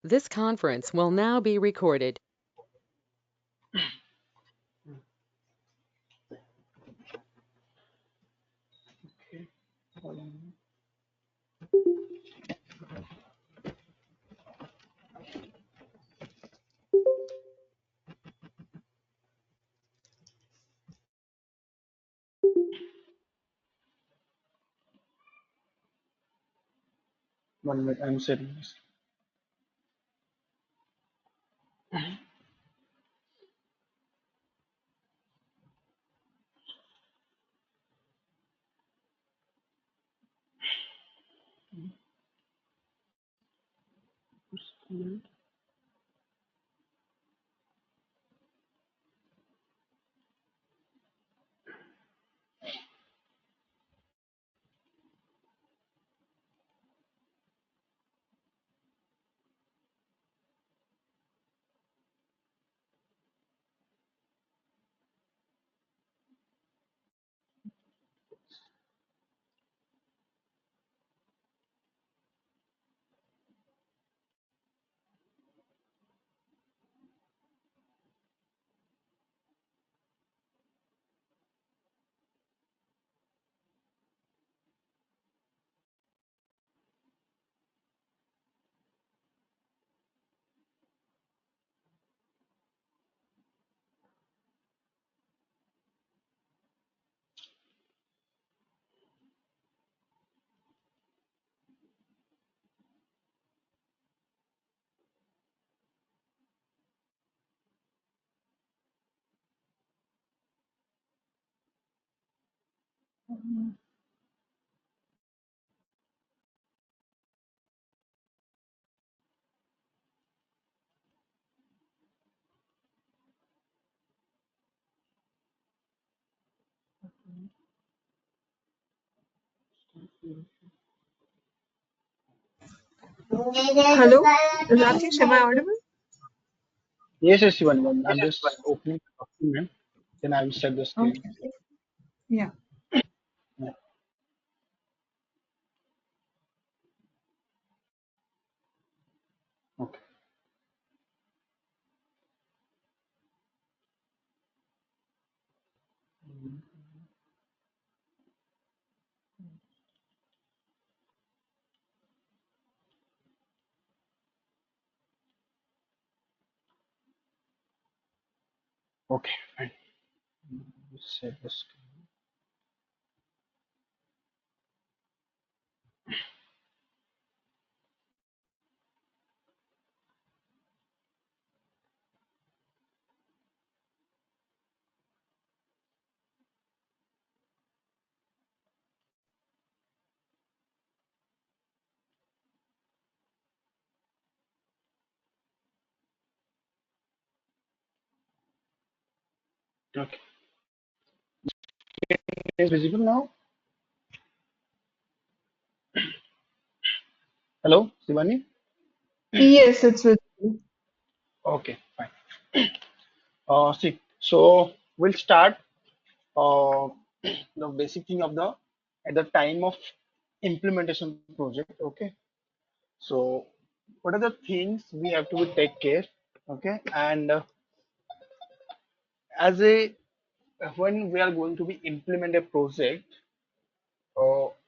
This conference will now be recorded. Okay. One minute, I'm setting this. Hello, Rakesh, am I audible? Yes, yes, Shivan. I'm just opening the document. Then I will set the screen. Okay. Yeah. Yeah. Okay. Okay. Fine. Set the screen. Okay. Is visible now? Hello, Shivani? Yes, it's visible. Okay. Fine. See. So we'll start. Uh, the basic thing of the at the time of implementation project. Okay. So what are the things we have to take care? Okay. And as a when we are going to be implement a project,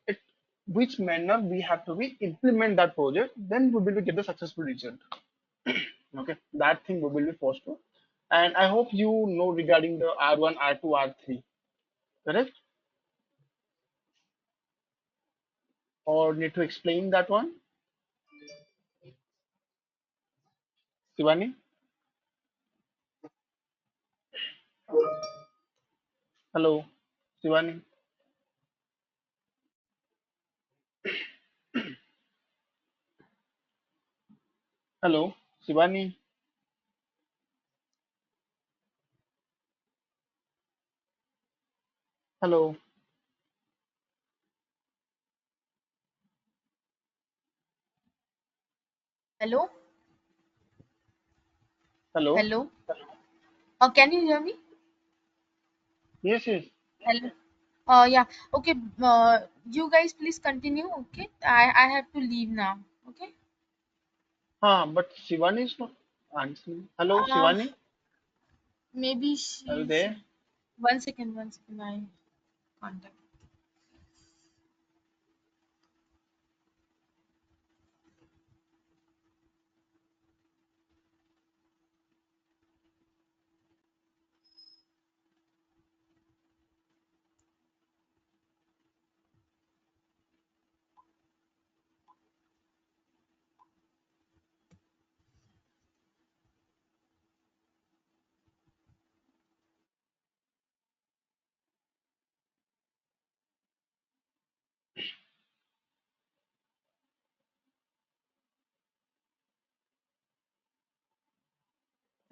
it which manner we have to be implement that project, then we will get the successful result. Okay, that thing we will be forced to. And I hope you know regarding the R1, R2, R3, correct? Or need to explain that one, Shivani? Hello, Shivani. Hello, Shivani. Hello, Hello, hello. hello. Can you hear me? Yes, yes. Hello. Yeah. Okay. You guys please continue. Okay. I have to leave now. Okay. But Shivani is not answering. Hello, Uh, Shivani, maybe are you she's. there? One second. I contact.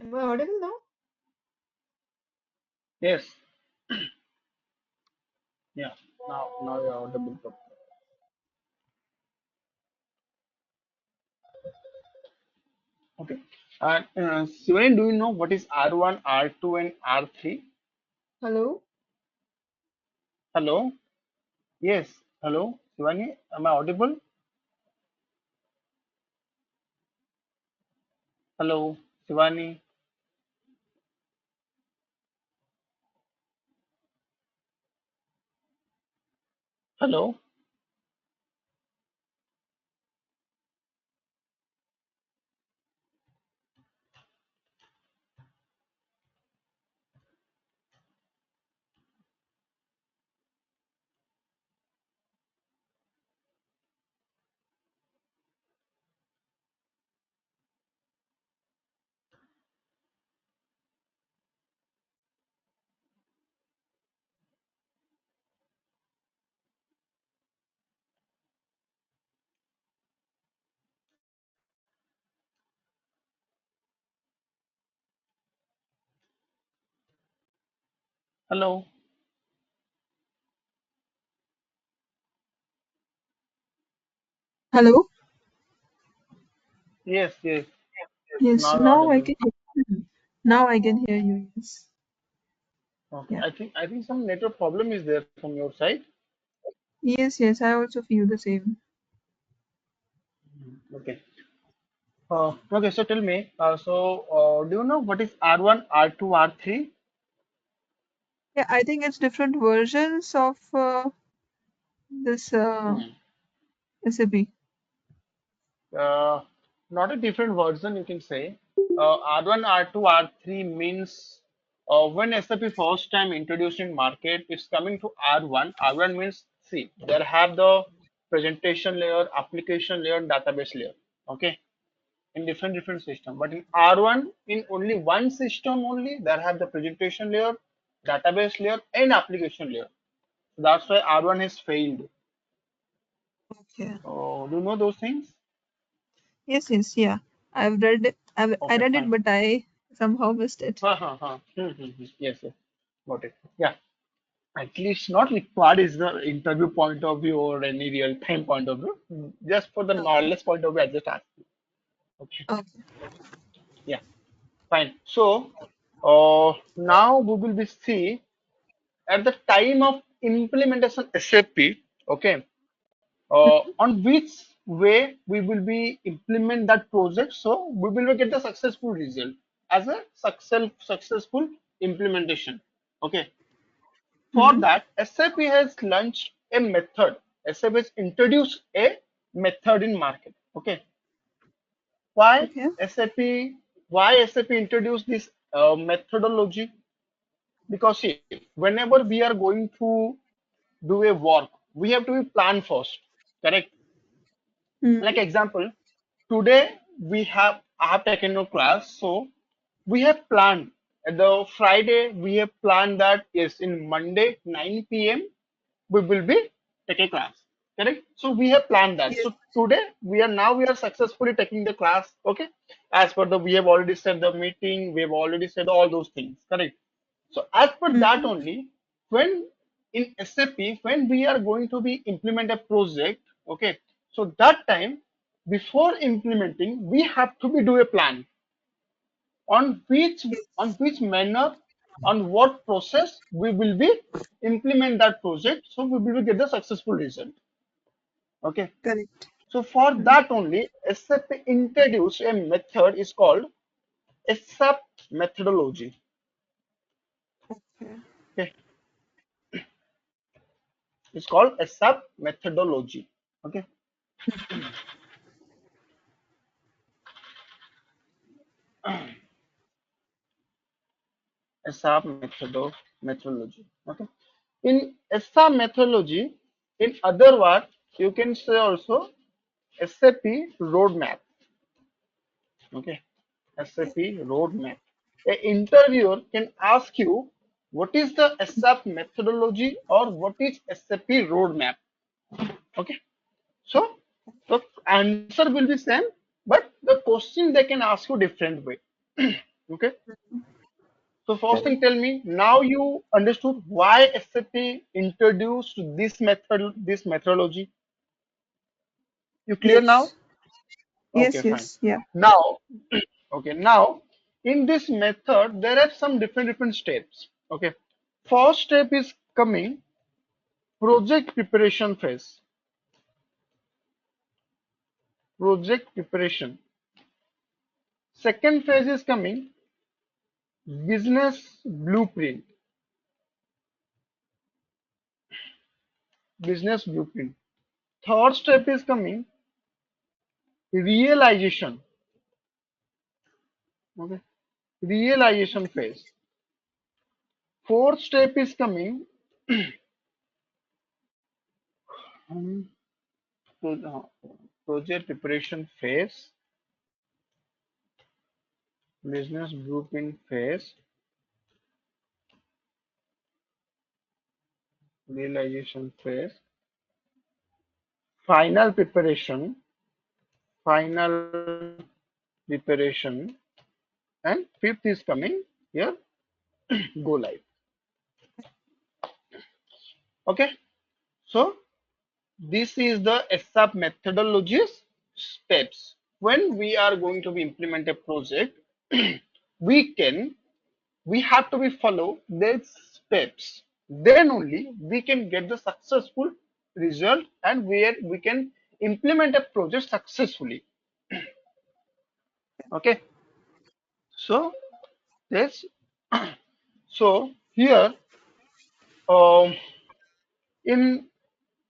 Am I audible now? Yes. Yeah. Now you're audible. Okay. And Shivani, do you know what is R1, R2, and R3? Hello? Hello. Yes. Hello, Shivani. Am I audible? Hello, Shivani. Hello. Hello. Hello? Yes. Yes. Yes, Now you're now I audible. can hear you. Now I can hear you, yes. Okay. Yeah. I think some network problem is there from your side. Yes, I also feel the same. Okay. Okay. So tell me. Do you know what is R1, R2, R3? Yeah, I think it's different versions of this SAP. uh, Not a different version, you can say. R1, R2, R3 means when SAP first time introduced in market, it's coming to R1. R1 means, see, there have the presentation layer, application layer, and database layer. Okay, in different system. But in R1, in only one system only, there have the presentation layer, database layer, and application layer. That's why R1 has failed. Okay. Do you know those things? Yeah. I Okay, read it, fine. but I somehow missed it. Yes, yes, got it. Yeah, at least not required is the interview point of view or any real time point of view. Just for the Okay. knowledge point of view, I just asked you. Okay, Okay. yeah, fine. So, now we will be see at the time of implementation SAP. Okay, on which way we will be implement that project, so we will get the successful result as a successful implementation. Okay, for Mm-hmm. that SAP has launched a method. SAP has introduced a method in market. Okay, why Okay. SAP SAP introduced this methodology? Because see, whenever we are going to do a work, we have to be plan first, correct? Mm-hmm. Like example, today I have taken a class, so we have planned at the Friday, we have planned that yes, in Monday 9 p.m. we will be taking class, correct? So we have planned that. Yes. So today we are successfully taking the class. Okay, as per the we have already said the meeting, we have already said all those things, correct? So as per that Mm-hmm. only, when in SAP, when we are going to be implement a project, okay, so that time before implementing, we have to be do a plan on Yes. which manner, on what process we will be implement that project, so we will get the successful result. Okay. Correct. So for that only, SAP introduced a method is called SAP methodology. Okay. Okay, it's called SAP methodology. Okay, SAP methodology. Okay, in SAP methodology, in other words, you can say also SAP roadmap. Okay, SAP roadmap. A interviewer can ask you what is the SAP methodology or what is SAP roadmap. Okay, so the answer will be same, but the question they can ask you different way. Okay, so first Okay. thing, tell me now you understood why SAP introduced this methodology. You clear now? Yes. Okay, Yes, fine. yes, yeah. Now, okay, now in this method there are some different steps. Okay, first step is coming project preparation phase. Project preparation. Second phase is coming business blueprint. Business blueprint. Third step is coming realization. Okay, realization phase. Fourth step is coming um, project preparation phase, business blueprint phase, realization phase, final preparation, final preparation, and fifth is coming here, go live. Okay, so this is the SAP methodologies steps. When we are going to be implement a project, we can we have to be follow these steps. Then only we can get the successful result and where we can implement a project successfully. Okay, so this so here um, in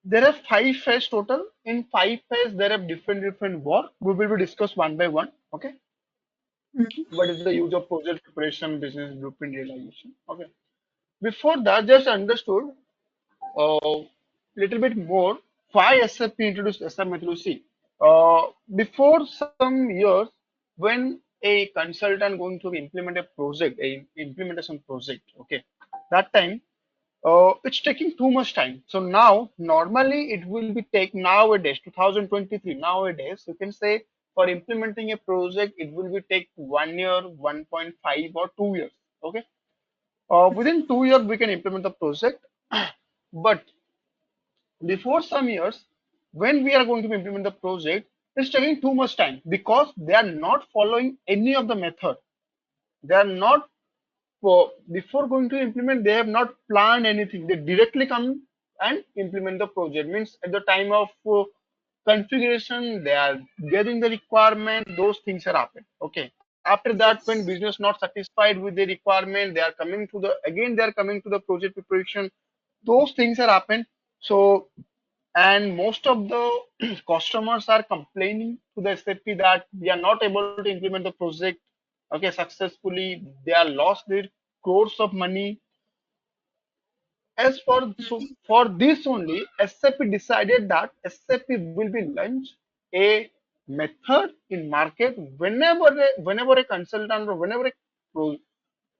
there are five phases total. In five phases there are different work. We will be discuss one by one. Okay, Mhm. what is the use of project preparation, business blueprint realization? Okay, before that just understood little bit more why SAP introduced SAP methodology. Before some years, when a consultant going to implement a project, a implementation project, okay, that time it's taking too much time. So now normally it will be take nowadays 2023 nowadays you can say for implementing a project it will be take 1 year, 1.5 or 2 years. Okay, within 2 years we can implement the project, but before some years when we are going to implement the project it's taking too much time because they are not following any of the method. They are not before going to implement they have not planned anything. They directly come and implement the project means at the time of configuration they are getting the requirement, those things are happen. Okay, after that when Yes. business not satisfied with the requirement they are coming to the again they are coming to the project preparation, those things are happen. So and most of the customers are complaining to the SAP that we are not able to implement the project okay successfully. They are lost their crores of money. As for so for this only, SAP decided that SAP will be launch a method in market whenever a consultant or whenever a pro-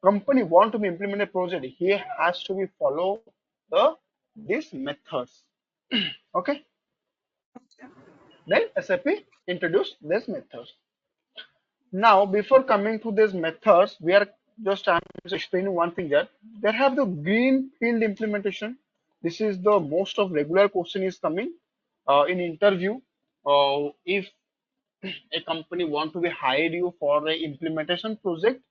company want to be implement a project, he has to be follow the these methods. Okay, then SAP introduced this methods. Now, before coming to these methods, we are just I'm just explaining one thing that they have the green field implementation. This is the most of regular question is coming in interview. If a company want to be hired you for a implementation project,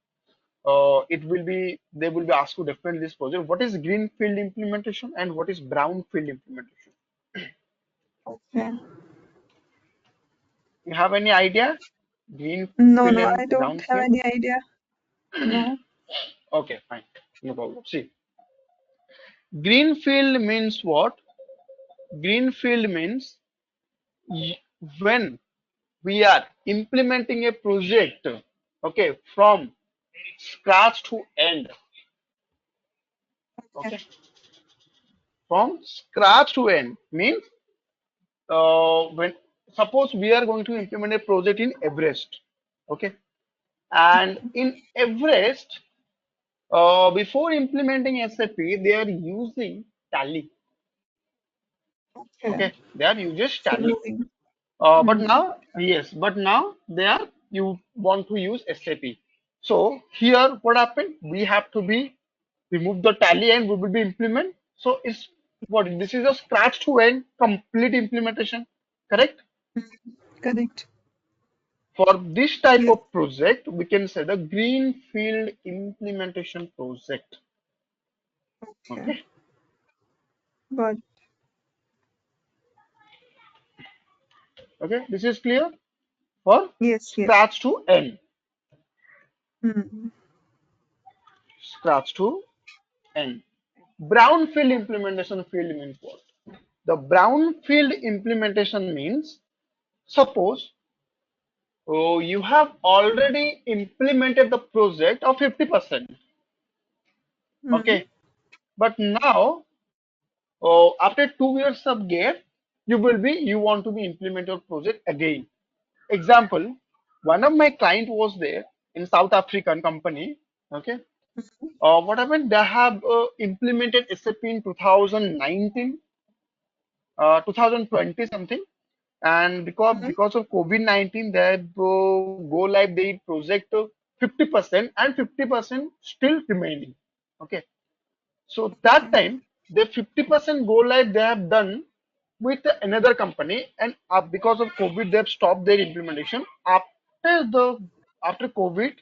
it will be they will be asked to define this project. What is green field implementation and what is brown field implementation? Okay. You have any idea? No, Greenfield no, I and don't have brownfield? any idea. No. Okay, fine. No problem. See, greenfield means what? Greenfield means y- when we are implementing a project, okay, from scratch to end, Okay. okay, from scratch to end means when suppose we are going to implement a project in Everest, okay, and in Everest, before implementing SAP, they are using Tally, Okay. okay, they are using So Tally. moving. But Hmm. now, yes, but now they are you want to use SAP. So here, what happened? We have to be remove the tally and we will be implement. So it's what this is a scratch to end complete implementation, correct? Correct. For this type Yes. of project, we can say the greenfield implementation project. Okay. Okay, But okay, this is clear for yes, yes. scratch to end. Hmm. Scratch to end. Brownfield implementation field means what? The brownfield implementation means suppose you have already implemented the project of 50%. Hmm. Okay, but now after 2 years of gap, you want to be implement your project again. Example, one of my client was there in South African company. Okay, what happened? They have implemented SAP in 2019, 2020 something, and Hmm. because of COVID-19 they go live the project 50% and 50% still remaining. Okay, so that Okay. time the 50% go live they have done with another company, and because of COVID they have stopped their implementation. After COVID,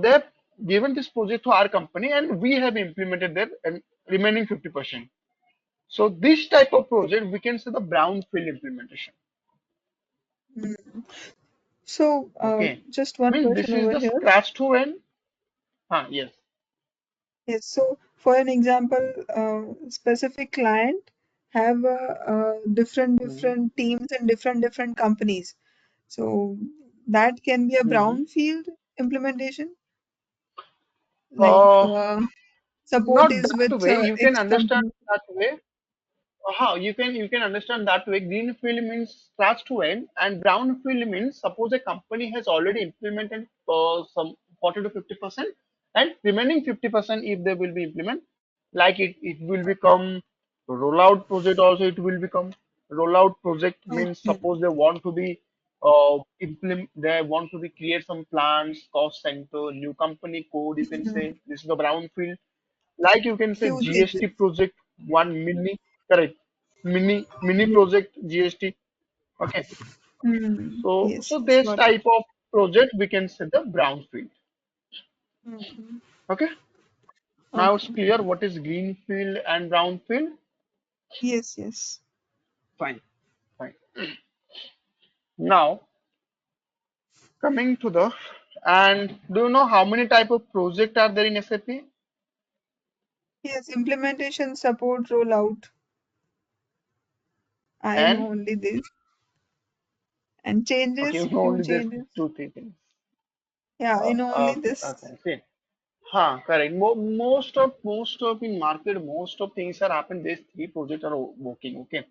they have given this project to our company and we have implemented their and remaining 50%. So this type of project we can say the brownfield implementation. Hmm. So, Okay, just one means this question is over the here. scratch to end. Yes. Yes. So, for an example, specific client have Hmm. different teams and different companies. So that can be a Hmm. brownfield implementation. Like Uh, support Not is that with way. You can X understand company. that way. How you can understand that way. Greenfield means scratch to end, and brownfield means suppose a company has already implemented some 40 to 50%, and remaining 50% if they will be implement, like it will become rollout project. Also, it will become rollout project means Okay. suppose they want to be implement they want to be create some plans, cost center, new company code. You can Mhm. say this is the brownfield, like you can say Few GST changes. project, one mini, correct, mini Yes. project GST. Okay, Yes, so yes, this got it. type of project we can say the brownfield. Mhm. Okay, now it's Okay. clear what is greenfield and brownfield. Yes, yes. Fine, fine. Now coming to the, and do you know how many type of project are there in SAP? Yes, implementation, support, rollout. I know And only this. And okay, changes, you know few only this changes. two three things. Yeah, I know only Okay, this. okay. See, correct. Most of in market, most of things are happen. These three projects are working. Okay,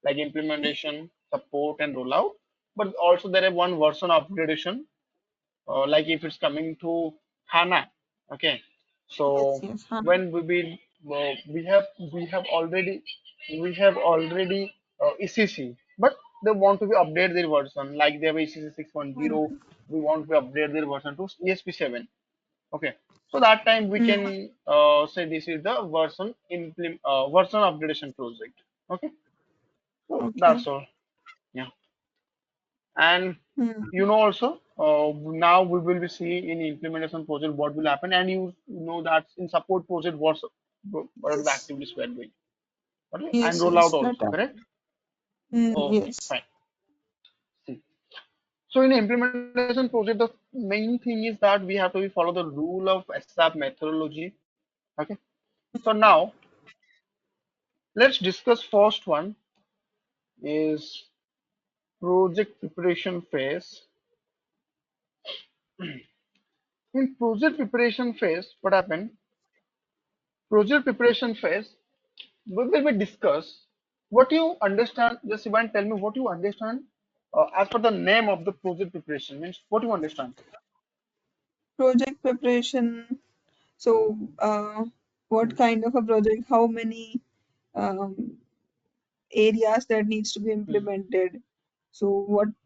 like implementation, support, and rollout. But also there is one version upgradation. Like if it's coming to HANA. Okay, Yes, so yes. when we have already ECC, but they want to be update their version. Like they have ECC 6.0, Hmm. we want to update their version to ESP 7. Okay, so that time we Hmm. can say this is the version upgradation project. Okay, so Okay. that's all. Yeah, and Hmm. also now we will be see in implementation project what will happen, and you know that in support project what are the Yes. activities we are doing. Okay, and Yes, rollout yes. That also, correct? Okay, yes. fine. See. So in implementation project, the main thing is that we have to follow the rule of SAP methodology. Okay. So now let's discuss first one is project preparation phase. In project preparation phase, what happened? Project preparation phase, we will be discuss what you understand. Just Ivan, tell me what you understand as per the name of the project preparation means what you understand. Project preparation. So, what kind of a project? How many um, areas that needs to be Hmm. implemented? So,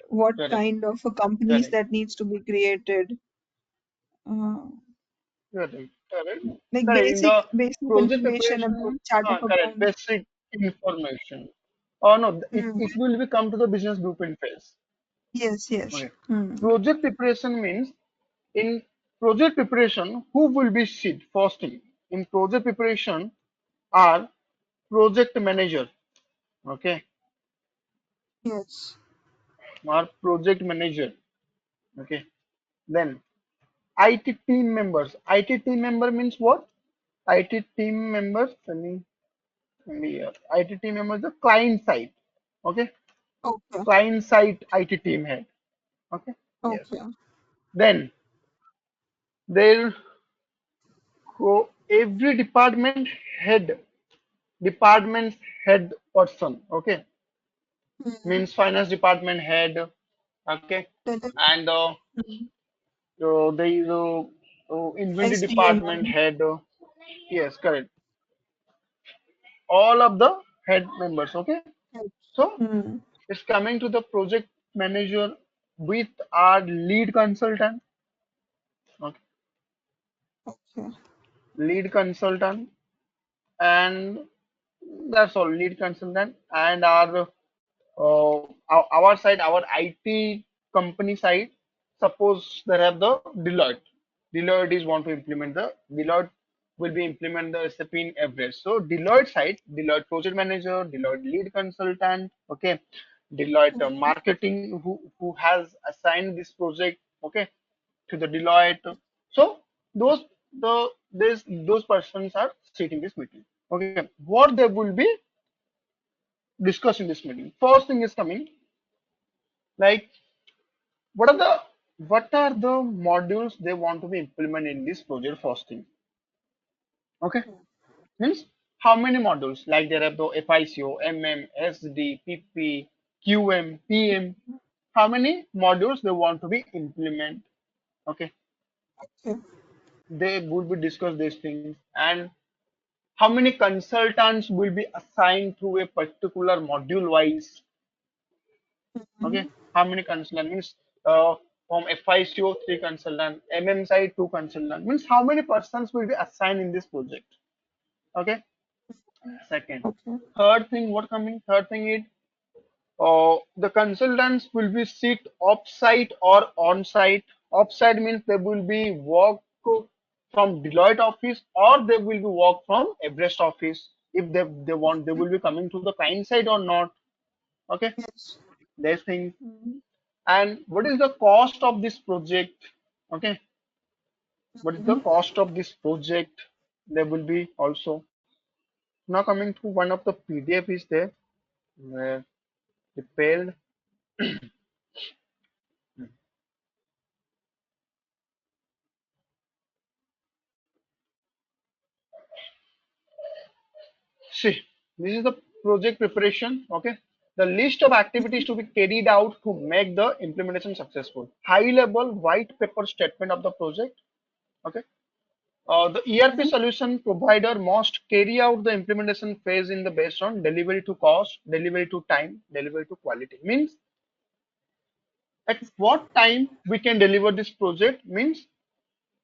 what Correct, kind of a companies correct, that needs to be created? Uh, correct, correct. like Correct. In basic the basic project information about preparation, chart of correct, account. basic information. Oh no, Hmm. it will be come to the business blueprint phase. Yes, yes. Okay. Hmm. Project preparation means in project preparation, who will be sit first thing? In project preparation are project manager, okay, Yes. or project manager, okay. Then IT team members. IT team member means what? IT team members, IT team members, the client side, okay, Okay. client side IT team head, okay, yes. Okay. Then there go every department head person, okay, Hmm. means finance department head, okay, Then and hmm. there is inventory department SDMM. head, yes, correct, all of the head members, okay. Yes. So Hmm. it's coming to the project manager with our lead consultant, okay, Okay. lead consultant, and that's all, lead consultant, and our side, our IT company side, suppose they have the Deloitte. Deloitte is want to implement the Deloitte will be implement the SAP in Everest. So Deloitte side, Deloitte project manager, Deloitte lead consultant, okay, Deloitte Hmm. marketing who has assigned this project, okay, to the Deloitte. So those those persons are sitting this meeting. Okay, what they will be discussed in this meeting. First thing is coming like what are the modules they want to be implemented in this project first thing. Okay, means how many modules like there are the FICO, MM, SD, PP, QM, PM. How many modules they want to be implement? Okay, Okay. they will be discuss these things and how many consultants will be assigned to a particular module wise. Okay, Hmm. how many consultant means from FICO three consultant, MM side two consultant means how many persons will be assigned in this project. Okay, second, Okay. third thing what coming? Third thing is the consultants will be sit off site or on site. Off site means they will be work from Deloitte office or they will be work from Everest office. If they want, they will be coming to the client side or not. Okay, Yes. there's things. Hmm. And what is the cost of this project? Okay, what is the Hmm. cost of this project? There will be also now coming to one of the PDF is there where prepared. See, this is the project preparation. Okay, the list of activities to be carried out to make the implementation successful. High level white paper statement of the project. Okay, the ERP Hmm. solution provider must carry out the implementation phase in the based on delivery to cost, delivery to time, delivery to quality. Means at what time we can deliver this project means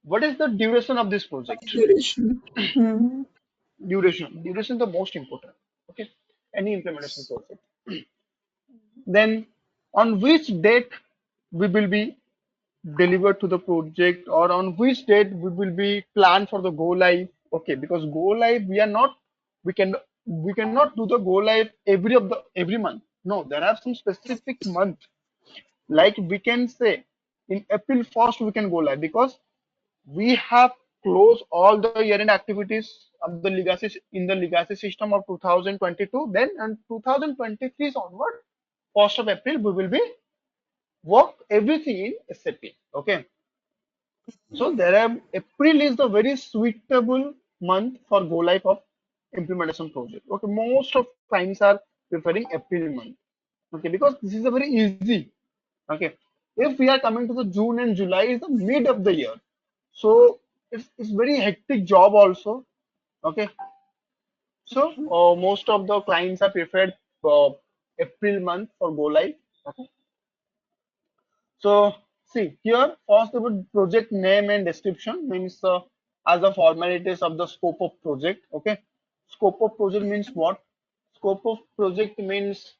what is the duration of this project. Duration. Hmm. Duration is the most important, okay, any implementation project. Then on which date we will be delivered to the project or on which date we will be planned for the go live, okay, because go live we are not we can we cannot do the go live every month. No, there are some specific month like we can say in April 1st we can go live, because we have closed all the year-end activities of the legacy in the legacy system of 2022. Then and 2023 onward, 1st of April, we will be work everything in SAP. Okay. So there are April is the very suitable month for go live of implementation project. Okay, most of clients are preferring April month. Okay, because this is a very easy. Okay, if we are coming to the June and July is the mid of the year, so it's very hectic job also. Okay, so most of the clients are preferred April month for go live. Okay, so see here first the project name and description means as the formalities of the scope of project. Okay, scope of project means what? Scope of project means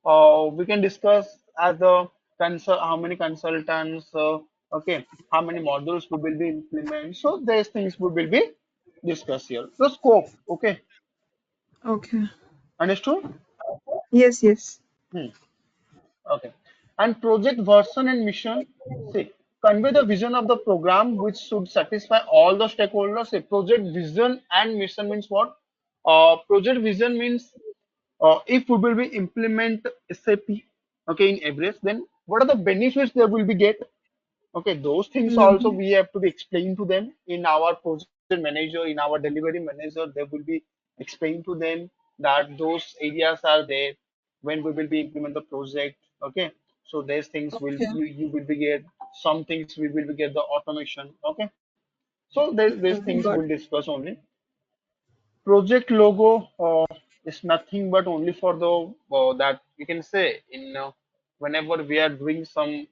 we can discuss as the how many consultants, okay, how many modules we will be implement. So these things we will be discussed here. The scope, okay, Okay. understood? Yes, yes. Hmm. Okay. And project version and mission. See, convey the vision of the program which should satisfy all the stakeholders. Say project vision and mission means what? Project vision means if we will be implement SAP, okay, in Everest, then what are the benefits they will be get? Okay, those things also Mm, we have to be explained to them in our project manager, in our delivery manager. They will be explained to them that those areas are there when we will be implement the project. Okay, so these things will okay. you will be get some things we will be get the automation. Okay, so these things Got we'll discuss only. Project logo is nothing but only for the that you can say in whenever we are doing some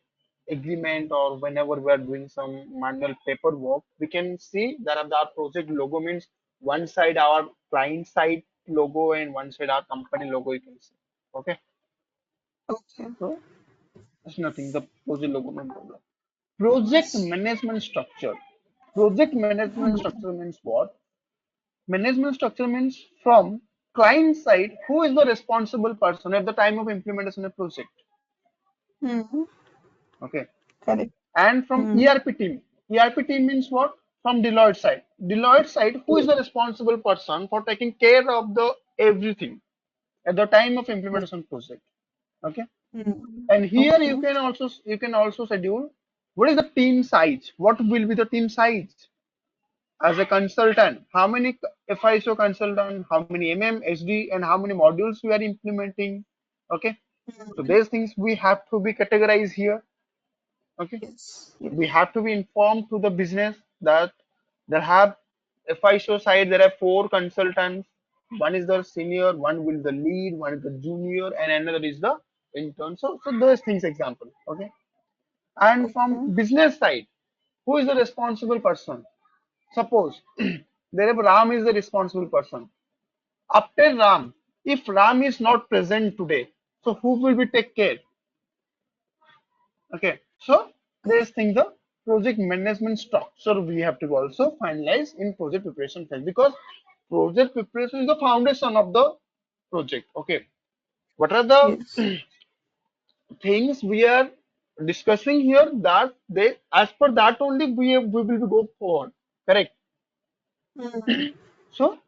agreement or whenever we are doing some manual paperwork, we can see that our project logo means one side our client side logo and one side our company logo, you can see. Okay, Okay. so it's nothing. The project logo, no problem. Project Yes. management structure. Project management Mm, structure means what? Management structure means from client side, who is the responsible person at the time of implementation of project. mm, Okay. correct. And from Mm, ERP team. ERP team means what? From Deloitte side. Deloitte side, who is the responsible person for taking care of the everything at the time of implementation project. Okay. And here okay. you can also schedule what is the team size? What will be the team size? As a consultant, how many FICO consultant, how many SD, and how many modules we are implementing. Okay, so Mm, these things we have to be categorized here. Okay, yes. we Yes. have to be informed to the business that there have FICO side there are four consultants. One is the senior, one will the lead, one is the junior, and another is the intern. So those things example. Okay, and from Okay. business side, who is the responsible person? Suppose there Ram is the responsible person. After Ram, if Ram is not present today, so who will be take care? Okay, so there's thing the project management structure we have to also finalize in project preparation phase, because project preparation is the foundation of the project. Okay, what are the Yes. things we are discussing here that they as per that only we will go forward. Correct. Mm, So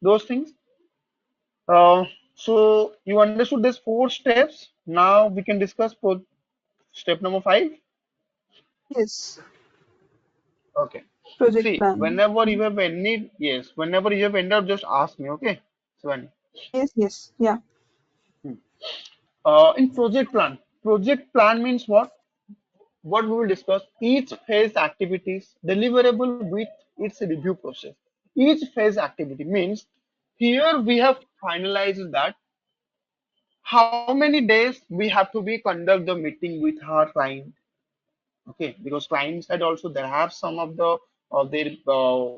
those things. So you understood these four steps. Now we can discuss step number 5. yes. Okay. Project See, plan. whenever you have any, yes, whenever you have ended up, just ask me. Okay. So, Yes, yes. Yeah. in project plan means what? What we will discuss each phase activities deliverable with its review process. Each phase activity means here we have finalized that how many days we have to be conduct the meeting with our client. Okay, because client side also there have some of the their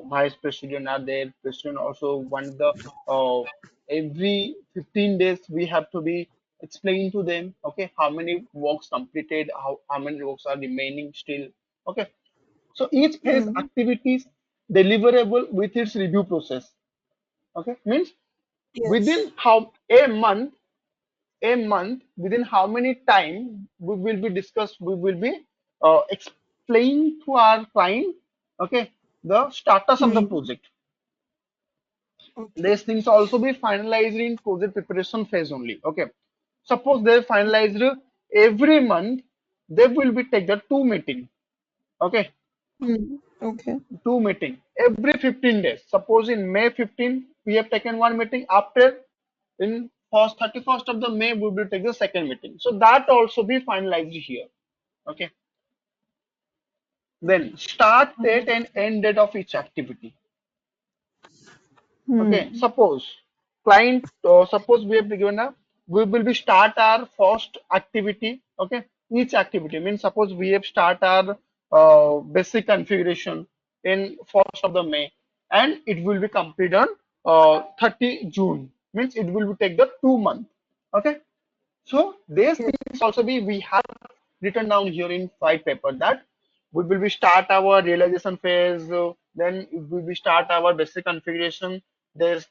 vice president are there, president also want the every 15 days we have to be explain to them. Okay, how many works completed, how many works are remaining still. Okay, so each phase Mm, activities deliverable with its review process. Okay, means yes. within how a month a month, within how many time we will be discussed, we will be explain to our client, okay, the status of the Hmm. project. Okay. These things also be finalized in project preparation phase only. Okay, suppose they finalized every month, they will be take the two meeting. Okay, Hmm. Okay. two meeting every 15 days. Suppose in May 15 we have taken one meeting. After in first 31st of the May we will take the second meeting. So that also be finalized here. Okay, then start date and end date of each activity. Okay, Hmm. suppose client, suppose we have given a, we will be start our first activity. Okay, each activity means suppose we have start our basic configuration in first of the May, and it will be complete on 30 June. Means it will be take the 2 month. Okay, so these Yes. things also be we have written down here in white paper that we will be start our realization phase, then we will start our basic configuration. There's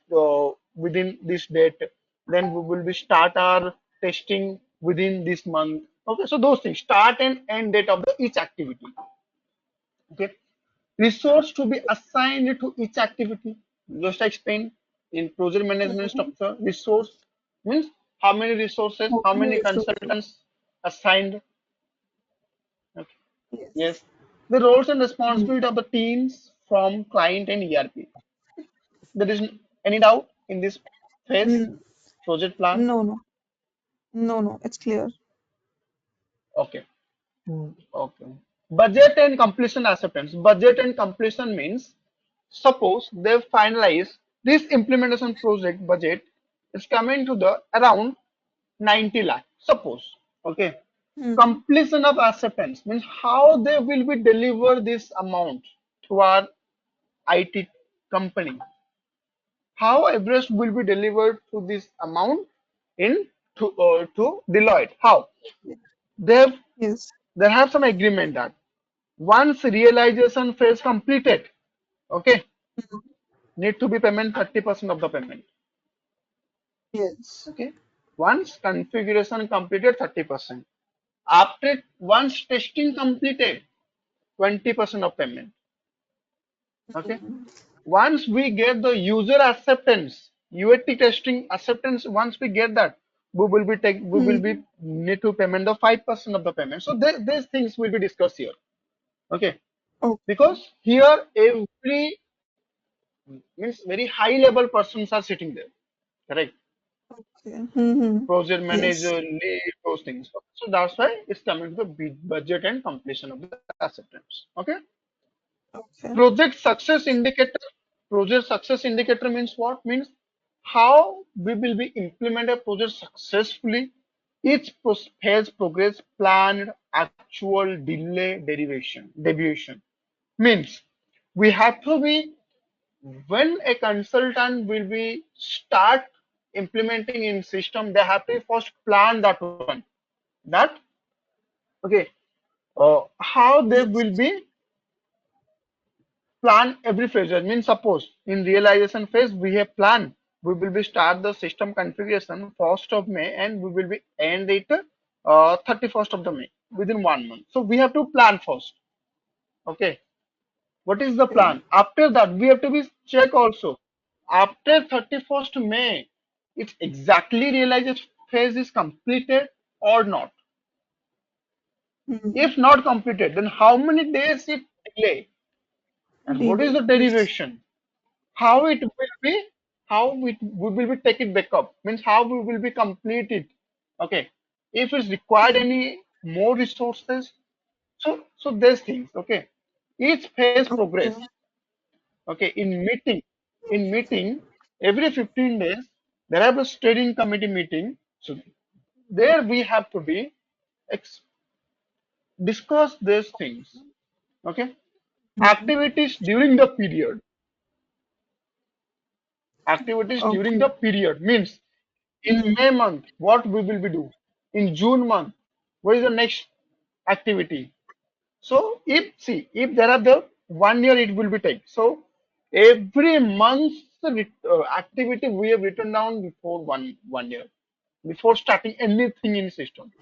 within this date, then we will be start our testing within this month. Okay, so those things start and end date of the each activity. Okay, resource to be assigned to each activity. Just explain in project management Hmm. structure. Resource means how many resources, How how many many resources? consultants assigned. Okay. Yes. Yes. The roles and Hmm. responsibility of the teams from client and ERP. There is any doubt in this phase Mm, project plan? no, no, no, no. It's clear. Okay. Okay. Budget and completion acceptance. Budget and completion means suppose they finalize this implementation project budget is coming to the around 90 lakh. Suppose. Okay. Hmm. Completion of acceptance means how they will be deliver this amount to our IT company. How Everest will be delivered to this amount in to Deloitte. How? Ye- They have Yes. they have some agreement that once realization phase completed, okay, Hmm. need to be payment 30% of the payment. Yes. Okay. Once configuration completed 30%. After once testing completed 20% of payment. Okay. Hmm. Once we get the user acceptance, UAT testing acceptance, once we get that, we will be Hmm. need to payment the 5% of the payment. So these things will be discussed here. Okay. Okay. Because here every means very high level persons are sitting there. Correct. Okay. Hmm. Project Yes. manager, lead, those things. So that's why it's coming to the budget and completion of the acceptance. Okay. Okay. Project success indicator. Project success indicator means what? Means how we will be implement a project successfully. Each phase progress, planned, actual, delay, deviation. Means we have to be when a consultant will be start implementing in system, they have to first plan that one. That okay. How they Yes. will be plan every phase. I mean, suppose in realization phase we have plan. We will be start the system configuration 1st of May and we will be end it 31st of the May within 1 month. So we have to plan first. Okay. What is the Okay. plan? After that, we have to be check also. After 31st May, it's exactly realization phase is completed or not. Hmm. If not completed, then how many days it delay and what is Delay. the Yes. derivation? How it will be, how we will be take it back up means how we will be completed. Okay, if it's required Hmm. any more resources, so there's things. Okay, each phase progress. Okay. Okay, in meeting every 15 days there have a steering committee meeting. So there we have to be ex- discuss these things. Okay, Hmm. activities during the period. Activities during Okay. the period means in Hmm. May month, what we will be do? In June month, what is the next activity? So if see if there are the 1 year it will be take. So every month activity we have written down before one year. before starting anything in system.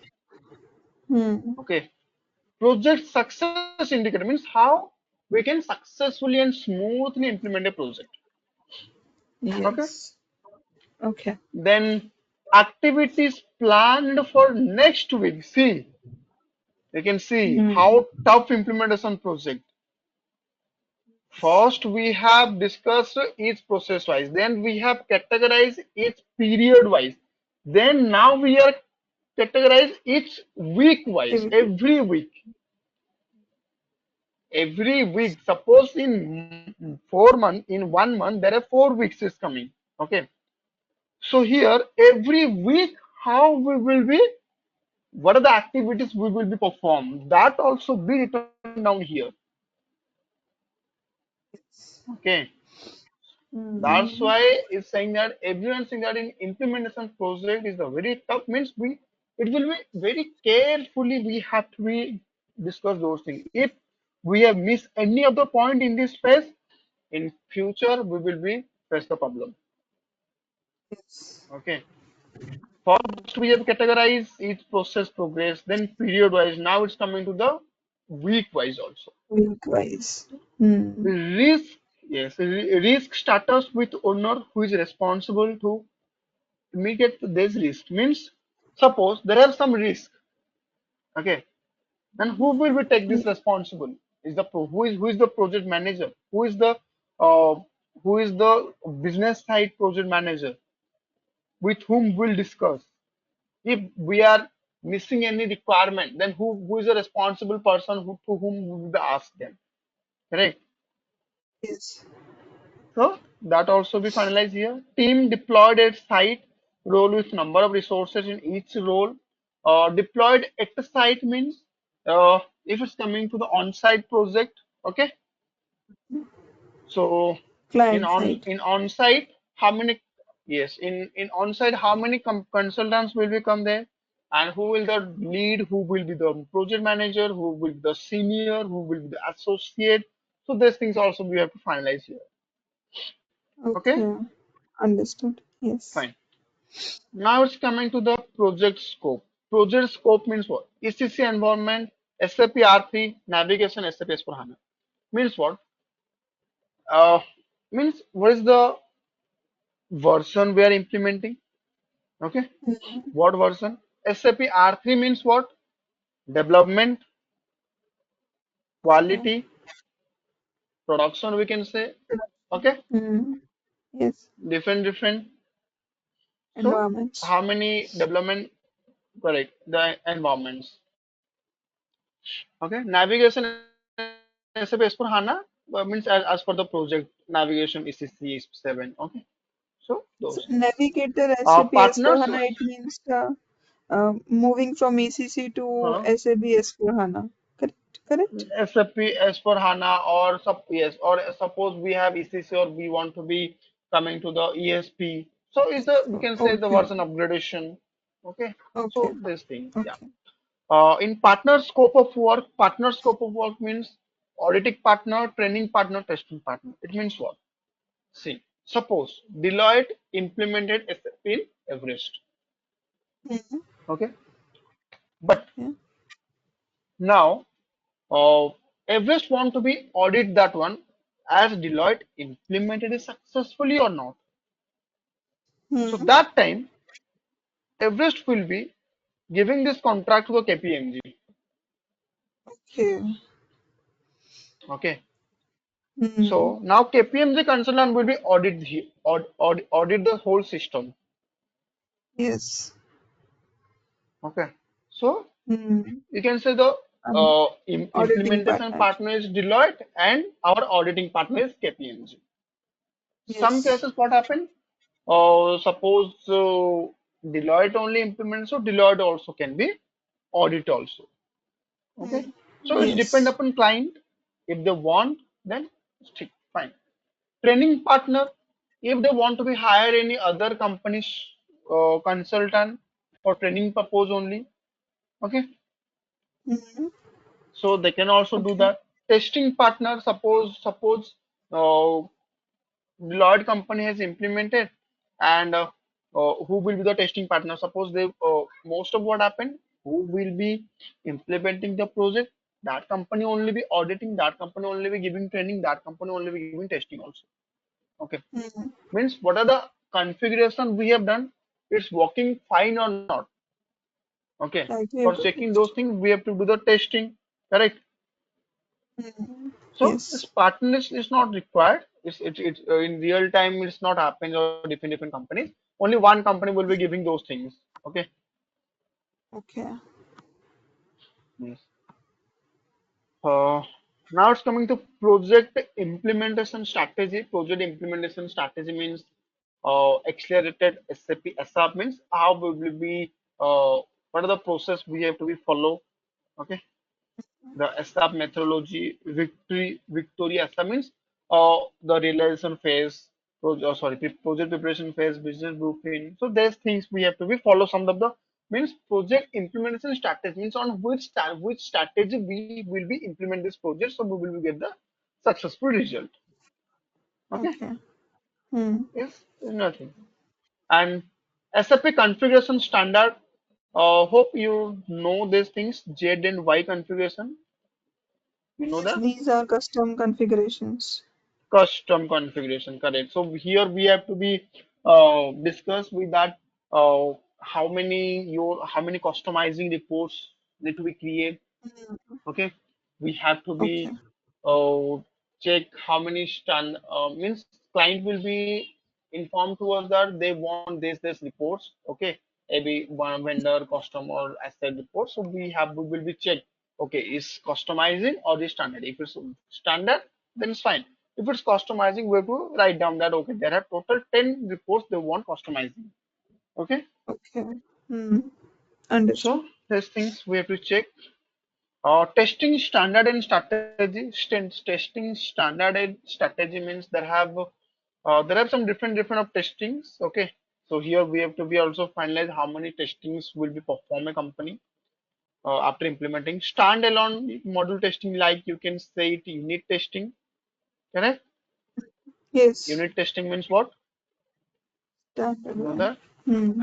Hmm. Okay. Project success indicator means how we can successfully and smoothly implement a project. Okay. Yes. Okay. Then activities planned for next week. See, you can see Hmm. how tough implementation project. First, we have discussed each process wise. Then we have categorized each period wise. Then now we are categorize each week wise. Activity. Every week. Suppose in 4 months, in 1 month, there are 4 weeks is coming. Okay. So here, every week, how we will be, what are the activities we will be performed? That also be written down here. Yes. Okay. That's Hmm. why it's saying that everyone saying that in implementation project is a very tough means we it will be very carefully we have to be discuss those things. If we have missed any of the point in this phase, in future we will be face the problem. Yes. Okay. First we have categorized each process progress, then period wise. Now it's coming to the week wise also. Week wise. Hmm. Risk, yes, risk status with owner who is responsible to mitigate this risk means suppose there are some risk, okay, and who will we take this responsible is the who is the project manager, uh, who is the business side project manager with whom we'll discuss if we are missing any requirement, then who is the responsible person to whom we will ask them, correct? Yes. So that also be finalized here. Team deployed at site, role with number of resources in each role. Deployed at the site means if it's coming to the on-site project, okay. So Client side. in on-site, how many? Yes, in on-site, how many consultants will be come there, and who will the lead? Who will be the project manager? Who will be the senior? Who will be the associate? So these things also we have to finalize here. Okay, Okay. Understood. Yes. fine. Now it's coming to the project scope. Project scope means what? ECC environment, SAP R3, navigation, SAP S4HANA. Means what? Uh, means what is the version we are implementing? Okay. Hmm. What version? SAP R3 means what? Development, Okay. quality, production, we can say. Okay. Hmm. Yes. Different. So, Environments. how many development? Correct. The environments. Okay. Navigation SAP S4HANA means as per the project navigation ECC 7. Okay. So those So things. Navigator SAP Partners. S/4HANA, it means moving from ECC to uh, SAP S/4HANA. Correct? Correct? SAP S4HANA or yes, or suppose we have ECC or we want to be coming to the ESP. So it's a we can say the Okay. version upgradation. Okay. Okay. So this thing, yeah. Okay. In partner scope of work means auditing partner, training partner, testing partner. It means what? See, suppose Deloitte implemented SAP in Everest. Mhm. Okay. But Yeah. now uh, Everest want to be audit that one as Deloitte implemented it successfully or not. So Hmm. that time Everest will be giving this contract to the KPMG. Okay. Okay. Hmm. So now KPMG consultant will be audit the whole system. Yes. Okay. So Hmm. you can say the And auditing implementation partner. partner is Deloitte and our auditing partner is KPMG. Some Yes. cases what happened? Suppose Deloitte only implements, so Deloitte also can be audit also. Okay, Hmm. so it's depend Yes. upon client. If they want, then stick fine. Training partner, if they want to be hire any other company's consultant for training purpose only. Okay, Hmm. so they can also do Okay. that. Testing partner, suppose Deloitte company has implemented and who will be the testing partner. Suppose they most of what happened, who will be implementing the project, that company only be auditing, that company only be giving training, that company only be giving testing also. Okay, Hmm. means what are the configuration we have done, it's working fine or not. Okay, Right, we for have to checking those test. things we have to do the testing, correct? Hmm. So this Yes. partnership is not required. It's in real time. It's not happens or different companies. Only one company will be giving those things. Okay. Okay. Yes. Uh, Now it's coming to project implementation strategy. Project implementation strategy means accelerated SAP SAP means how we will be what are the process we have to be follow. Okay. The SAP methodology, victory SAP means the realization phase, project preparation phase, business blueprint. So there's things we have to be follow. Some of the means project implementation strategy means on which strategy we will be implement this project, so we will get the successful result. Okay, Okay. Hmm. is nothing. And SAP configuration standard. Hope you know these things. Z and Y configuration. You know Yes, that. these are custom configurations. Custom configuration, correct. So here we have to be discuss with that how many customizing reports need to be created. Hmm. Okay, we have to Okay. be check how many stand means client will be informed to us that they want this reports. Okay, maybe one vendor, customer, asset report. So we will be check. Okay, is customizing or is standard? If it's standard, then it's fine. If it's customizing, we have to write down that okay, there are total 10 reports they want customizing. Okay, Okay. Hmm. Understood. so these things we have to check. Testing standard and strategy. Testing standard and strategy means there are some different of testings. Okay, so here we have to be also finalize how many testings will be perform a company after implementing standalone module testing. Like you can say it unit testing. Correct. Yes. Unit testing means what? Standard You know one. that Hmm.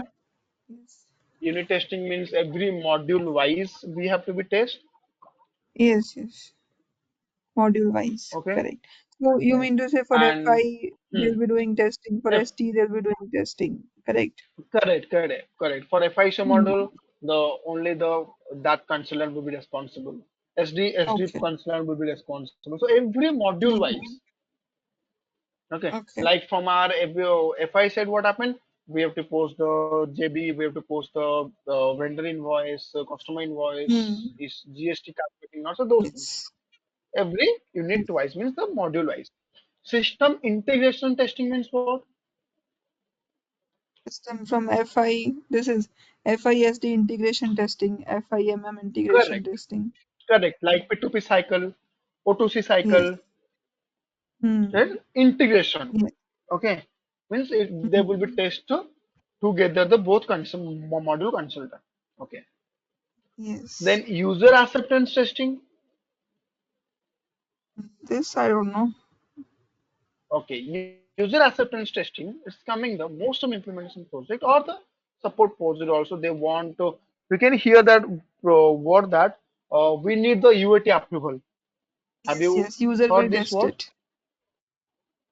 Yes. unit testing means every module wise we have to be test. Yes. Yes. Module wise. Okay. Correct. So you Yes. mean to say for And FI hmm, they'll be doing testing, for F ST they'll be doing testing. Correct. correct. For FICO Hmm. model, the only the that consultant will be responsible. SD Okay. consultant will be responsible. So every module wise, Hmm. okay. Okay. Like from our if I said what happened, we have to post the JB, we have to post the vendor invoice, customer invoice, Hmm. is GST calculating, also those things. Yes. Every unit wise means the module wise. System integration testing means what? System from FI. This is FISD integration testing, FIMM integration Correct. testing. Correct. Like P2P cycle, O2C Yes. cycle, Hmm. right? Integration. Yes. Okay. Means they will be Hmm. test together the both module consultant. Okay. Yes. Then user acceptance testing. This I don't know. Okay. User acceptance testing is coming the most of implementation project or the support project also they want to. You can hear that word that we need the UAT approval. Have Yes. you Yes. User will heard this test word? it.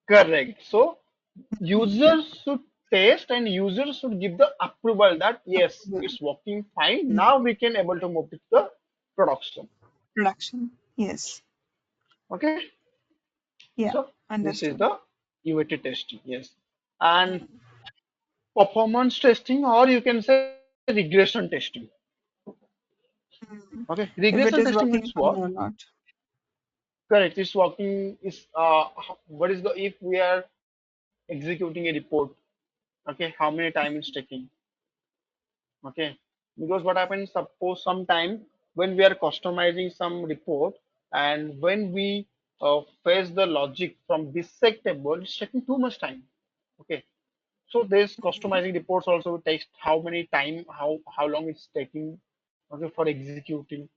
Correct. So Hmm. users should test and users should give the approval that yes, Approval. it's working fine. Hmm. Now we can able to move it to the production. Production. Yes. Okay. Yeah. So this is Understood. the UAT testing. Yes. And Hmm. performance testing, or you can say regression testing. Hmm. Okay. If Regression it is testing working means fine what? or not. Correct. It's working is what is the if we are executing a report, okay, how many time it's taking. Okay, because what happens, suppose sometime when we are customizing some report and when we face the logic from dissect table, it's taking too much time. Okay, so this customizing reports also takes how many time, how long it's taking, okay, for executing.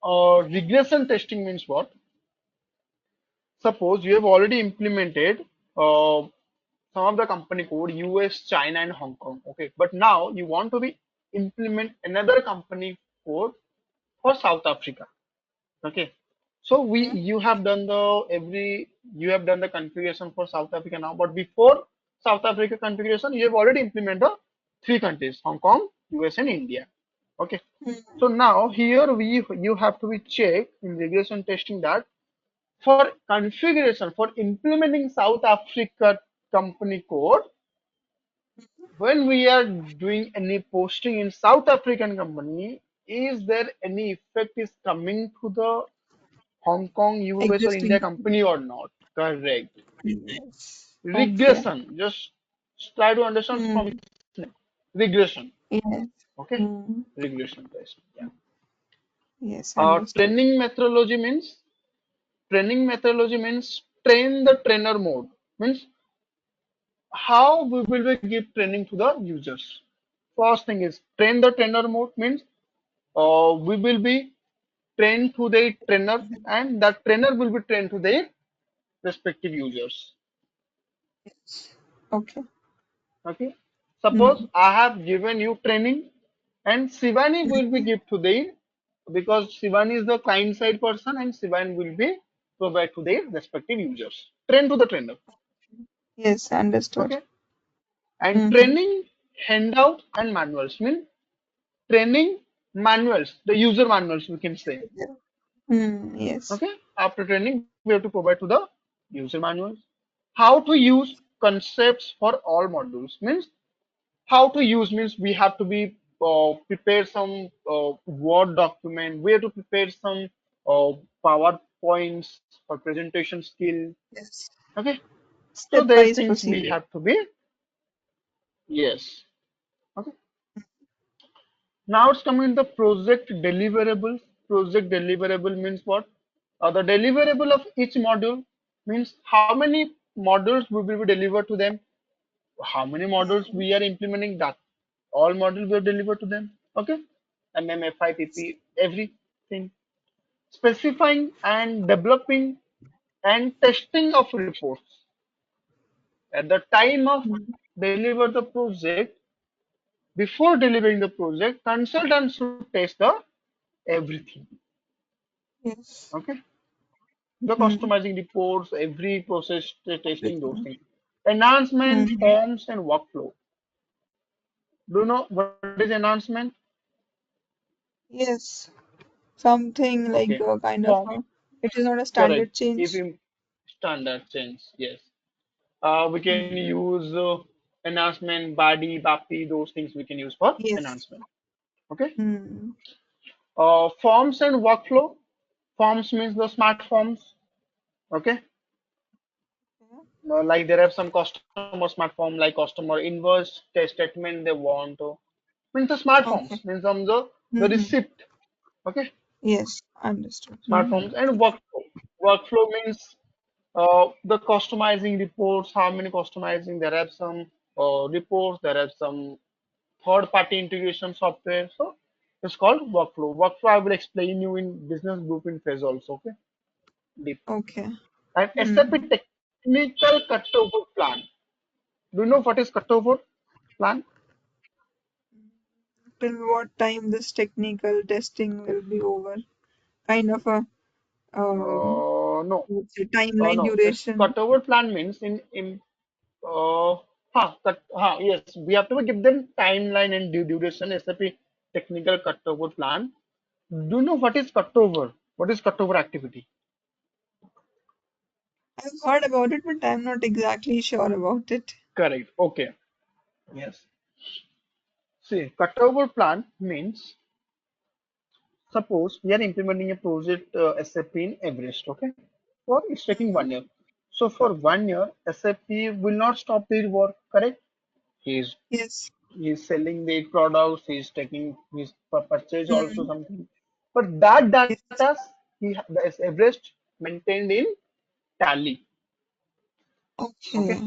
Regression testing means what? Suppose you have already implemented uh, some of the company code US, China, and Hong Kong. Okay, but now you want to be implement another company code for South Africa. Okay, so we Hmm. you have done the configuration for South Africa now, but before South Africa configuration, you have already implemented the three countries: Hong Kong, US, and India. Okay, Hmm. so now here you have to be check in regression testing that for configuration for implementing South Africa company code, when we are doing any posting in South African company, is there any effect is coming to the Hong Kong, US, or India Existing company company. or not? Correct. Yes. Okay. Regression. Just try to understand from Hmm. its name. Regression. Yes. Okay. Hmm. Regression test. Yeah. Yes, Uh, understood. training methodology means training methodology means train the trainer mode. Means how we will be give training to the users. First thing is train the trainer mode means we will be trained to the trainer and that trainer will be trained to their respective users. Yes. Okay. Okay. Suppose Hmm. I have given you training and Shivani will be give to their because Shivani is the client side person and Shivani will be provide to their respective users. Train to the trainer. Yes, understood. Okay. And Mm-hmm. training handout and manuals mean training manuals, the user manuals we can say. Hmm. Yes. Okay. After training, we have to provide to the user manuals. How to use concepts for all modules means how to use means we have to be prepare some Word document. We have to prepare some uh, PowerPoints or presentation skill. Yes. Okay. So these Stepwise things we procedure. have to be yes. Okay. Now it's coming to the project deliverables. Project deliverable means what? The deliverable of each module means how many modules we will be delivered to them, how many modules Hmm. we are implementing that all modules will deliver to them. Okay, MMFIPP, everything. Specifying and developing and testing of reports. At the time of Hmm. deliver the project, before delivering the project, consultants should test the everything. Yes. Okay, the Hmm. customizing reports, every process testing those Everything. things. Enhancement Hmm. forms and workflow. Do you know what is enhancement? Yes. Something Okay, like a kind of form a, it is not a correct. standard If change. you standard change, yes. We can Hmm. use enhancement, body, BAPI, those things we can use for Yes. enhancement. Okay. Hmm. Forms and workflow. Forms means the smart forms. Okay. Like there are some customer smart form like customer invoice, test statement they want. Means the smart forms Okay. means the Hmm. receipt. Okay. Yes. Understood. Smart Hmm. forms and workflow. Workflow means the customizing reports. How many customizing? There are some reports. There are some third-party integration software. So it's called workflow. Workflow I will explain you in business blueprint phase also. Okay. Deep. Okay. And SAP Hmm. technical cutover plan. Do you know what is cutover plan? Till what time this technical testing will be over? Kind of a No. let's say timeline No. It's duration. cutover plan means in yes, we have to give them timeline and due duration. SAP technical cutover plan. Do you know what is cutover? What is cutover activity? I've heard about it, but I'm not exactly sure about it. Correct. Okay. Yes. See, cutover plan means suppose we are implementing a project SAP in Everest. Okay. For it's taking Hmm. 1 year. So for 1 year, SAP will not stop their work. Correct. He's Yes. he's selling the products. He's taking his purchase also Hmm. something. But that data Yes. the Everest maintained in Tally. Okay. Okay.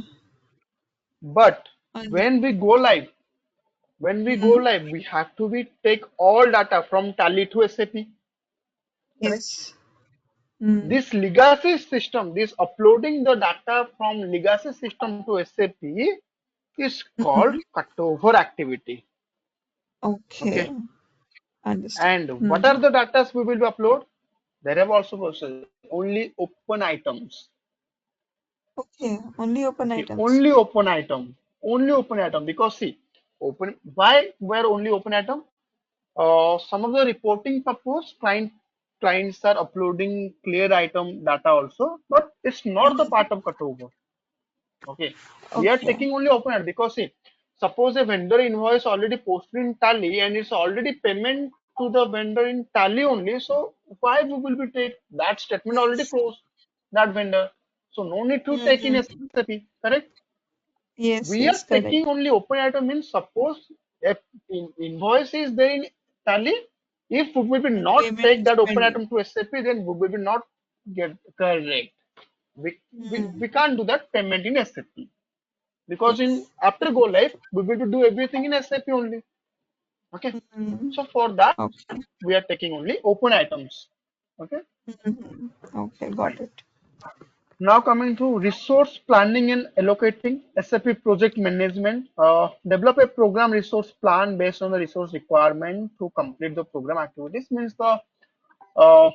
But And when we go live, hmm. we have to be take all data from Tally to SAP. Correct. Yes. Mm. This legacy system, this uploading the data from legacy system to SAP is called Mm. cutover activity. Okay. Okay. Understood. And what are Mm. the data we will be upload? There have also processed only open items. Okay. Only open Okay, items. only open item. Only open item. Because see, open why were only open item? Some of the reporting purpose clients are uploading clear item data also, but it's not the Mm. part of cutover. Okay, we are Okay. taking only open item because see, suppose a vendor invoice already posted in Tally and it's already payment to the vendor in Tally only. So why we will be take that statement already Yes. closed that vendor? So no need to take in Mm. SAP, correct? Yes. We are Yes. taking Correct. only open item means suppose if invoice is there in Tally, if we will And not payment take is that open pending. item to SAP, then we will not get correct. We Mm. can't do that payment in SAP because in Yes. after go live we will do everything in SAP only. Okay, Mm. so for that Okay. we are taking only open items. Okay, Mm. Okay. Got fine. it. Now coming to resource planning and allocating SAP project management. Develop a program resource plan based on the resource requirement to complete the program activities. Means the uh,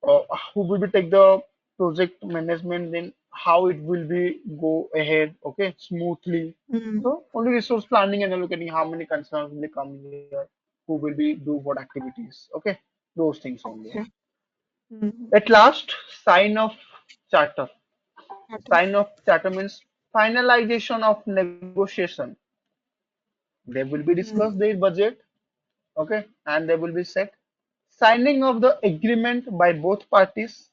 uh, who will be take the project management, then how it will be go ahead, okay, smoothly. Mm. So only resource planning and allocating how many concerns will come here, who will be do what activities, okay, those things only. Okay. Mm. At last, sign of charter. Got it. Sign of charter means finalization of negotiation. They will be discussed Mm. their budget, okay, and they will be set. Signing of the agreement by both parties,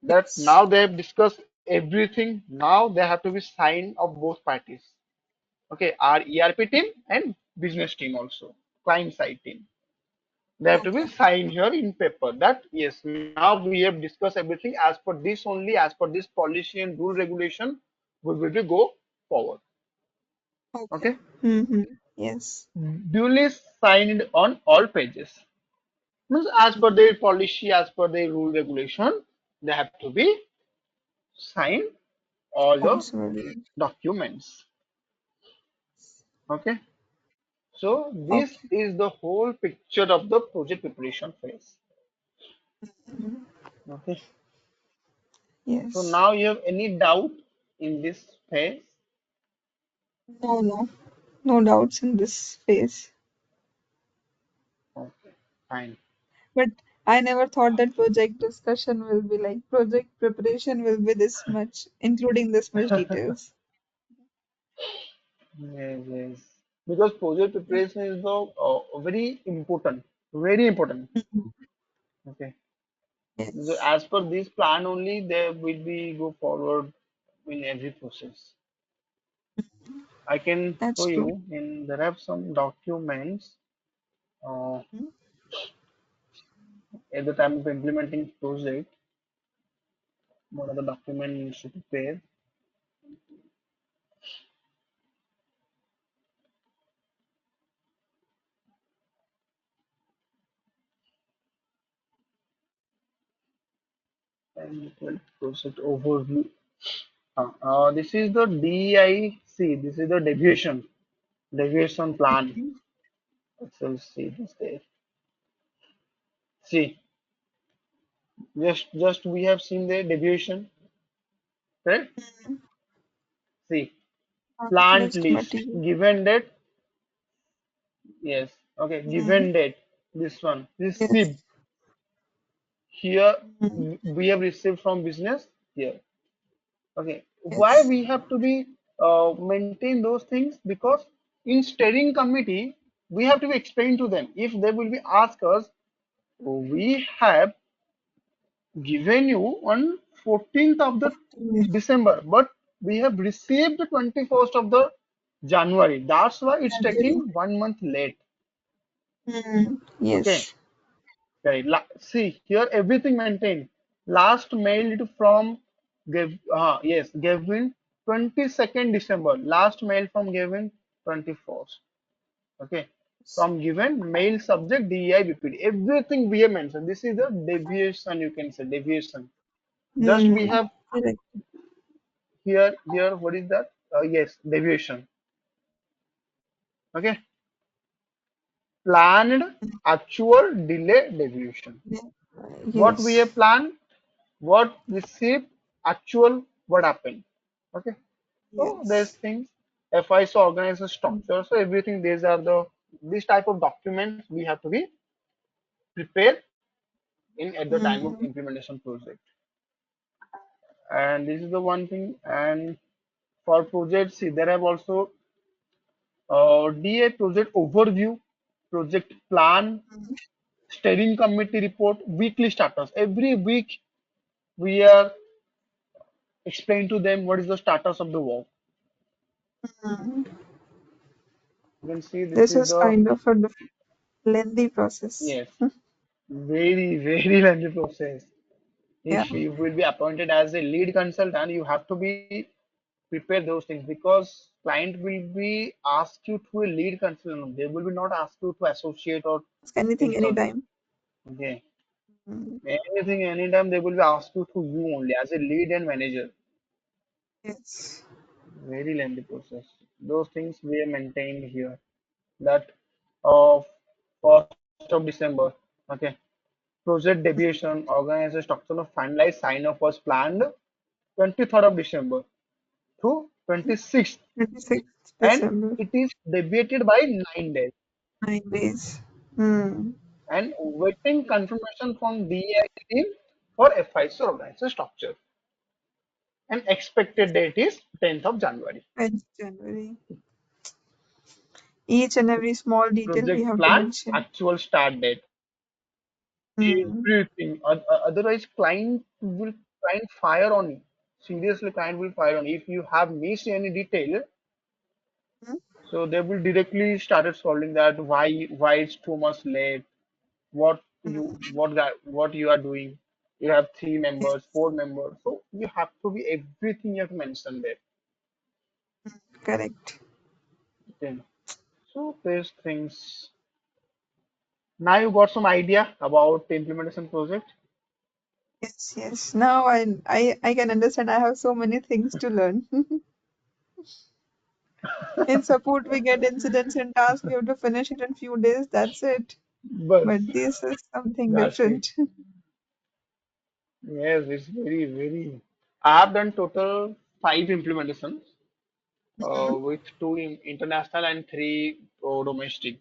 that Yes. now they have discussed everything. Now they have to be signed of both parties. Okay, our ERP team and business team also, client side team. They have to be Okay. signed here in paper that yes, now we have discussed everything as per this only, as per this policy and rule regulation, we will be go forward. Okay. Okay, Mm-hmm. Yes. duly signed on all pages. Means as per Mm. their policy, as per their rule regulation, they have to be signed all the Responsibility. documents. Okay. So this Okay. is the whole picture of the project preparation phase. Mhm. Okay. So Yes. now you have any doubt in this phase? No, no. No doubts in this phase. Okay, fine. But I never thought that project discussion will be like project preparation will be this much, including this much details. Yes, yes. Because project preparation is the very important, very important. Mhm. Okay. So Yes, as per this plan only, there will be go forward in every process. I can show that's true. you in there have some documents uh, Mhm. at the time of implementing project. What are the documents you should prepare? And project overview. This is the DIC. This is the deviation plan. Mhm. So see this there. See, just we have seen the deviation, right? Mhm. See, plant List list material. given date. Yes. Okay. Mhm. Given date. This one. Yes. Receipt. Here Mhm. we have received from business. Here. Okay. Why Yes. we have to be maintain those things? Because in steering committee we have to be explain to them. If they will be ask us, we have given you on 14th of the Okay. December, but we have received the 21st of the January. That's why it's January. taking 1 month late. Mm. Okay. Yes. Okay. See here everything maintained. Last mailed from yes, Gavin 22nd December. Last mail from Gavin 24th. Okay. from given mail subject DEI BPD. Everything we have mentioned. This is the deviation, you can say deviation. Just we Hmm. have Correct. here what is that? Yes, deviation. Okay, planned, actual, delay, deviation. Yeah. What we Yes. have planned, what received, actual, what happened. Okay, so there's Yes. things. FICO organization structure. So everything these are the this type of documents we have to be prepared in at the time of Hmm. implementation project. And this is the one thing. And for projects, see, there have also DA project overview, project plan, steering committee report, weekly status. Every week we are explain to them what is the status of the work. Hmm. You can see this This is is the kind of a lengthy process. yes, very very lengthy process. Yeah. If you will be appointed as a lead consultant, you have to be prepare those things because client will be ask you to a lead consultant. They will be not ask you to associate or Ask anything, intern. anytime. Okay. Hmm. Anything, anytime they will be asked to you only as a lead and manager. Yes. Very lengthy process. Those things we have maintained here. That of 1st of December. Okay. Project deviation, organizer structure of finalized sign off was planned 23rd of December to 26th, 26th and December. it is deviated by 9 days. 9 days. Hmm. And waiting confirmation from DI team for FICO organizer structure. And expected date is 10th of January. 10th January. Each and every small detail we Project have to plan, mention. actual start date, Hmm. everything. Otherwise, client fire on you. Seriously, client will fire on you. If you have missed any detail, Hmm? so they will directly started scolding that why it's too much late. What you are doing. You have three Yes. members, four members. So you have to be everything you have to mention there. Correct. Okay. So these things. Now you got some idea about the implementation project. Yes, yes. Now I can understand. I have so many things to learn. In support, we get incidents and tasks. We have to finish it in few days. That's it. But But this is something that's it. different. Yes, it's very, very. I have done total five implementations, Mhm. with two international and three domestic.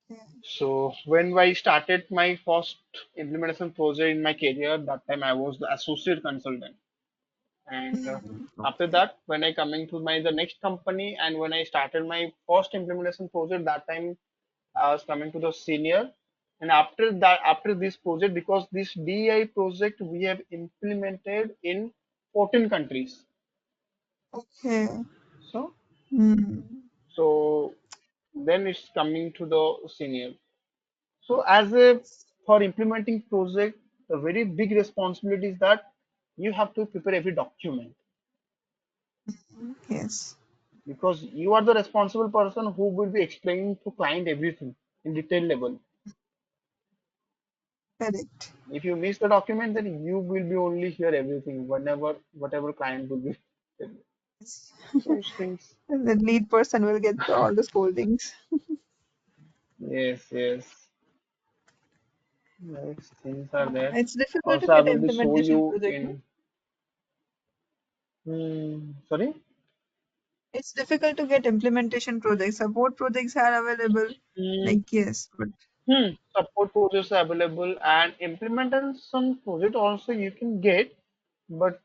Yeah. So when I started my first implementation project in my career, that time I was the associate consultant. And after Okay. that, when I coming to my the next company and when I started my first implementation project, that time I was coming to the senior. And after that, after this project, because this DEI project we have implemented in 14 countries. Okay. So, Hmm. so then it's coming to the senior. So as a for implementing project, the very big responsibility is that you have to prepare every document Yes. because you are the responsible person who will be explaining to client everything in detail level. Correct. If you miss the document, then you will be only hear everything whenever whatever client will be. Yes. Those things. And the lead person will get all the scoldings. Yes, yes. Yes, things are there. It's difficult to Also, I get will be show implementation you project, no? in. Sorry. It's difficult to get implementation projects. Support projects are available. Hmm, Like yes, but Support projects are available and implementation project also you can get, but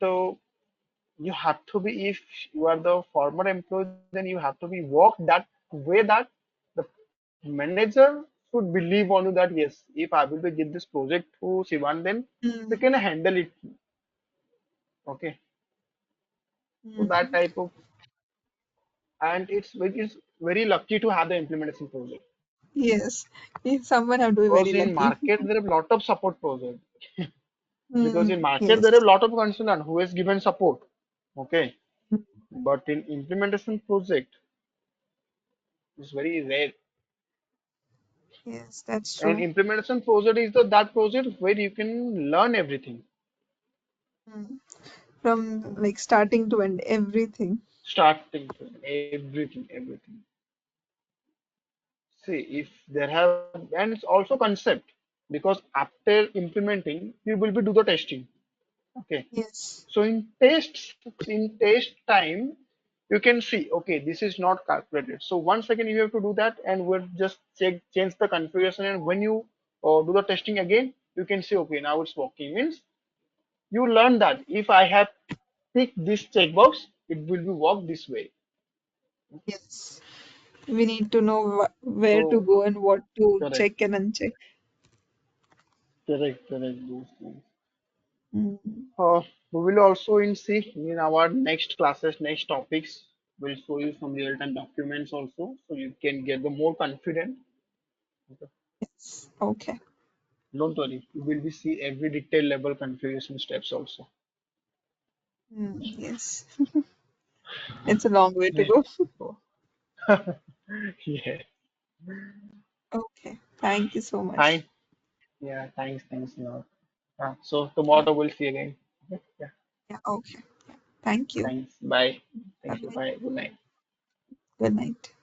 you have to be if you are the former employee, then you have to be work that way that the manager should believe on you that yes, if I will be give this project to Sivan, then they mm, can handle it. Okay, so that mm, type of and it's very lucky to have the implementation project yes, someone have to be because very in lucky. market there are a lot of support projects because in market Yes. there are a lot of consultant who has given support. Okay, Mm, but in implementation project it's very rare. Yes, that's And true. implementation project is that project where you can learn everything, Mm. From like starting to end, everything. starting to everything, everything. See, if there have, and it's also concept because after implementing, you will be do the testing. Okay. Yes. So in test time, you can see, okay, this is not calculated. So once again, you have to do that, and we'll just change the configuration. And when you do the testing again, you can see, okay, now it's working. Means you learn that if I have ticked this checkbox, it will be work this way. Yes. We need to know where to So go and what to correct, check and uncheck. correct, those things. Mm. We will also see in our next classes, next topics. We'll show you some real-time documents also, so you can get the more confident. Okay. Yes. Okay. Don't worry, you will be see every detail level configuration steps also. Yes. It's a long way to Yeah. go. So, yeah. Okay. Thank you so much. Fine. Yeah. Thanks a lot. So Yeah. tomorrow we'll see again. Okay. Yeah. Yeah. Okay. Thank you. Thanks. Bye. Bye Thank you. bye. Bye. Good night. Good night.